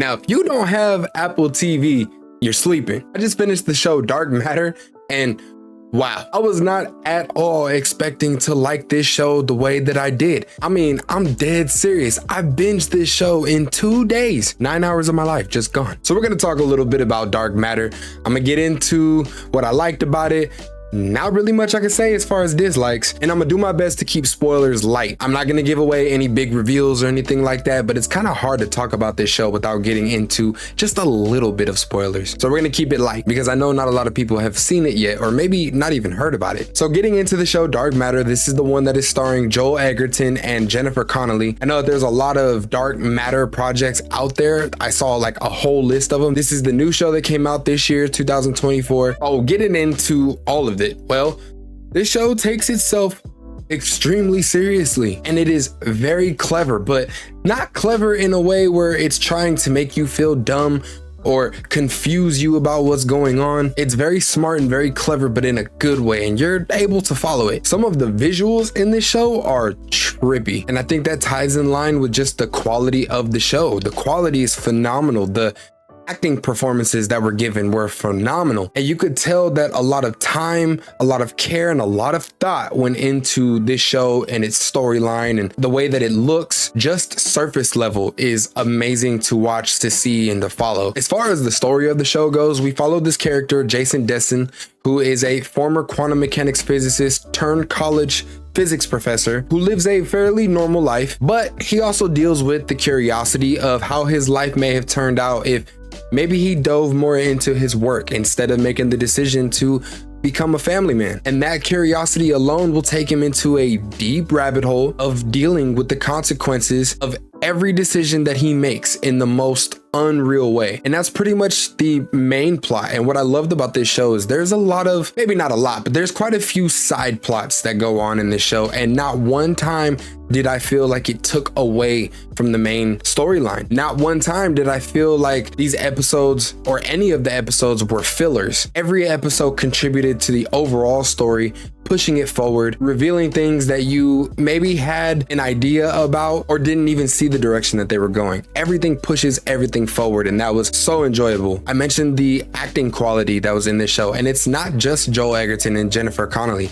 Now, if you don't have Apple TV, you're sleeping. I just finished the show Dark Matter, and wow, I was not at all expecting to like this show the way that I did. I mean, I'm dead serious. I binged this show in 2 days. 9 hours of my life just gone. So we're gonna talk a little bit about Dark Matter. I'm gonna get into what I liked about it. Not really much I can say as far as dislikes, and I'm gonna do my best to keep spoilers light. I'm not gonna give away any big reveals or anything like that, but it's kind of hard to talk about this show without getting into just a little bit of spoilers. So we're gonna keep it light because I know not a lot of people have seen it yet, or maybe not even heard about it. So getting into the show Dark Matter, this is the one that is starring Joel Edgerton and Jennifer Connelly. I know that there's a lot of Dark Matter projects out there. I saw like a whole list of them. This is the new show that came out this year, 2024. Oh, getting into all of it. Well, this show takes itself extremely seriously, and it is very clever, but not clever in a way where it's trying to make you feel dumb or confuse you about what's going on. It's very smart and very clever, but in a good way, and you're able to follow it. Some of the visuals in this show are trippy, and I think that ties in line with just the quality of the show. The quality is phenomenal. The acting performances that were given were phenomenal, and you could tell that a lot of time, a lot of care, and a lot of thought went into this show and its storyline, and the way that it looks, just surface level, is amazing to watch, to see, and to follow. As far as the story of the show goes, we follow this character, Jason Desson, who is a former quantum mechanics physicist turned college physics professor who lives a fairly normal life, but he also deals with the curiosity of how his life may have turned out if maybe he dove more into his work instead of making the decision to become a family man. And that curiosity alone will take him into a deep rabbit hole of dealing with the consequences of every decision that he makes in the most unreal way. And that's pretty much the main plot. And what I loved about this show is there's a lot of, maybe not a lot, but there's quite a few side plots that go on in this show. And not one time did I feel like it took away from the main storyline. Not one time did I feel like these episodes or any of the episodes were fillers. Every episode contributed to the overall story, pushing it forward, revealing things that you maybe had an idea about or didn't even see the direction that they were going. Everything pushes everything forward, and that was so enjoyable. I mentioned the acting quality that was in this show, and it's not just Joel Edgerton and Jennifer Connelly.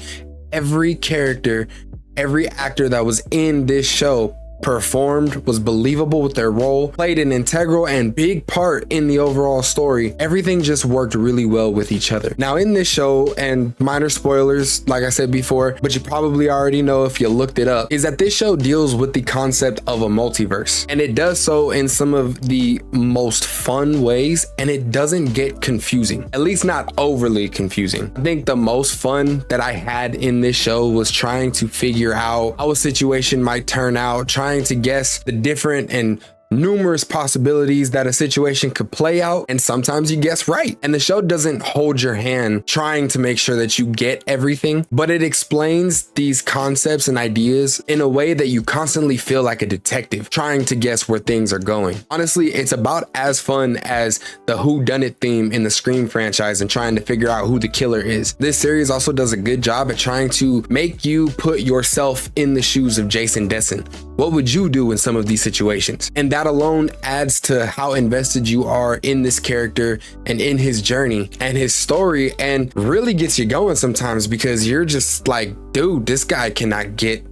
Every character, every actor that was in this show performed, was believable with their role, played an integral and big part in the overall story. Everything just worked really well with each other. Now in this show, and minor spoilers like I said before, but you probably already know if you looked it up, is that this show deals with the concept of a multiverse, and it does so in some of the most fun ways, and it doesn't get confusing, at least not overly confusing. I think the most fun that I had in this show was trying to figure out how a situation might turn out, trying to guess the different and numerous possibilities that a situation could play out, and sometimes you guess right. And the show doesn't hold your hand trying to make sure that you get everything, but it explains these concepts and ideas in a way that you constantly feel like a detective trying to guess where things are going. Honestly, it's about as fun as the whodunit theme in the Scream franchise and trying to figure out who the killer is. This series also does a good job at trying to make you put yourself in the shoes of Jason Desson. What would you do in some of these situations? And that alone adds to how invested you are in this character and in his journey and his story, and really gets you going sometimes because you're just like, dude, this guy cannot get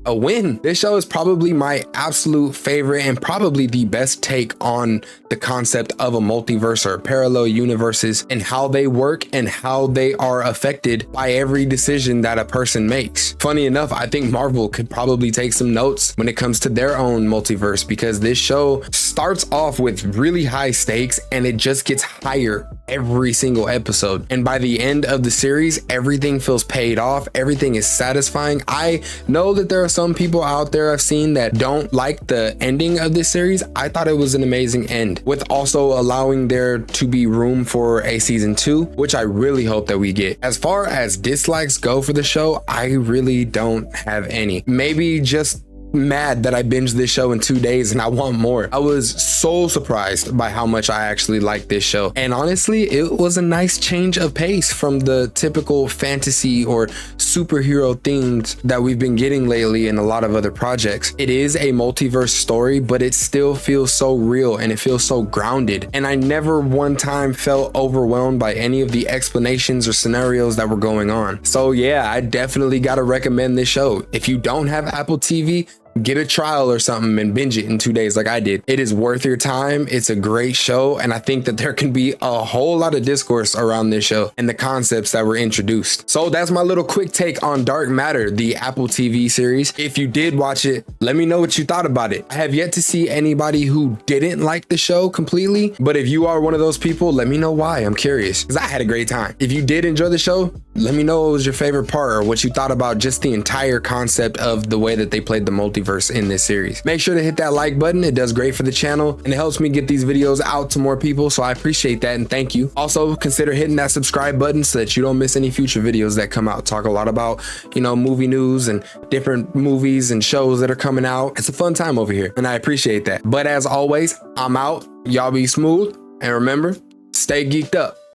a win. This show is probably my absolute favorite and probably the best take on the concept of a multiverse or parallel universes and how they work and how they are affected by every decision that a person makes. Funny enough, I think Marvel could probably take some notes when it comes to their own multiverse, because this show starts off with really high stakes and it just gets higher every single episode. And by the end of the series, everything feels paid off. Everything is satisfying. I know that there are some people out there I've seen that don't like the ending of this series. I thought it was an amazing end, with also allowing there to be room for a season 2, which I really hope that we get. As far as dislikes go for the show, I really don't have any. Maybe just mad that I binged this show in 2 days and I want more. I was so surprised by how much I actually liked this show, and honestly it was a nice change of pace from the typical fantasy or superhero themes that we've been getting lately in a lot of other projects. It is a multiverse story, but it still feels so real and it feels so grounded. And I never one time felt overwhelmed by any of the explanations or scenarios that were going on. So yeah, I definitely gotta recommend this show. If you don't have Apple TV, get a trial or something and binge it in 2 days like I did. It is worth your time. It's a great show, and I think that there can be a whole lot of discourse around this show and the concepts that were introduced. So that's my little quick take on Dark Matter, the Apple TV series. If you did watch it, let me know what you thought about it. I have yet to see anybody who didn't like the show completely, but if you are one of those people, let me know why. I'm curious, because I had a great time. If you did enjoy the show, let me know what was your favorite part or what you thought about just the entire concept of the way that they played the multiverse in this series. Make sure to hit that like button. It does great for the channel and it helps me get these videos out to more people, so I appreciate that and thank you. Also, consider hitting that subscribe button so that you don't miss any future videos that come out. Talk a lot about, you know, movie news and different movies and shows that are coming out. It's a fun time over here and I appreciate that. But as always, I'm out. Y'all be smooth and remember, stay geeked up.